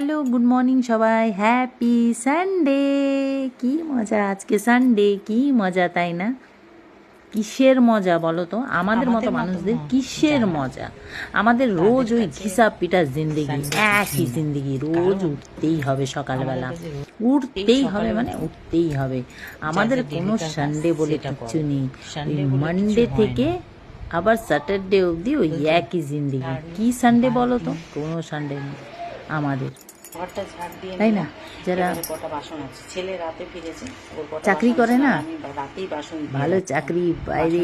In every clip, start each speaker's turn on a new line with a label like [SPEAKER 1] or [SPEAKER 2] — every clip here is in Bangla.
[SPEAKER 1] হ্যালো, গুড মর্নিং সবাই। Happy Sunday. কি মজা, আজকে সানডে, কি মজা তাই না? কিসের মজা বলো তো? আমাদের মতো মানুষদের কিসের মজা? আমাদের রোজ ওই ঘিসা পিটা জিন্দেগি, একই জিন্দেগি, রোজ উঠতেই হবে সকালবেলা, উঠতেই হবে মানে উঠতেই হবে। আমাদের কোনো সানডে বলে কিচ্ছু নেই। ওই মানডে থেকে আবার স্যাটারডে অবধি ওই একই জিন্দেগি। কি সানডে বলো তো? কোনো সানডে নেই আমাদের, তাই না? যারা চাকরি করে না, ভালো চাকরি বাইরে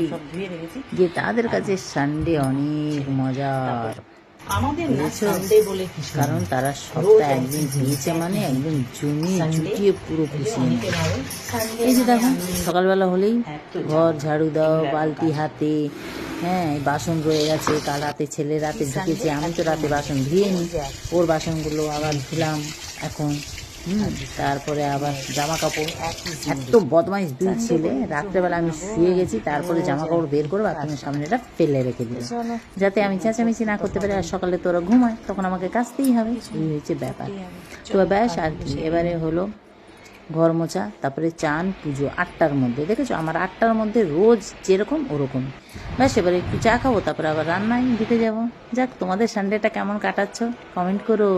[SPEAKER 1] যে তাদের কাছে সানডে অনেক মজার, কারণ তারা সপ্তাহে একদিন পেয়েছে মানে একদম জমিয়ে জুটিয়ে পুরো খুশি। এই যে দেখো, সকালবেলা হলেই ঘর ঝাড়ু দাও বালতি হাতে। হ্যাঁ, বাসন রয়ে গেছে, কাল রাতে ছেলে রাতে ঢুকেছে, আমি তো রাতে বাসন ধুয়ে নিই, ওর বাসনগুলো আবার ধুলাম এখন। তারপরে আবার জামা কাপড়, এত বদমাইশ দুই ছেলে। রাত্রেবেলা আমি শুয়ে গেছি, তারপরে জামা কাপড় বের করে বাথরুমের সামনে এটা ফেলে রেখে দিল, যাতে আমি চেঁচামেচি না করতে পারি। আর সকালে তোরা ঘুমায়, তখন আমাকে কাচতেই হবে। এই হয়েছে ব্যাপার। তো ব্যাস, আর কি, এবারে হলো ঘর মোছা, তারপরে চান, পুজো 8টার মধ্যে। দেখেছো, আমার 8টার মধ্যে রোজ যেরকম ওরকম। ব্যাস, এবারে একটু চা খাবো, তারপরে আবার রান্নায় ঢুকে যাবো। যাক, তোমাদের সানডেটা কেমন কাটাচ্ছ কমেন্ট করো।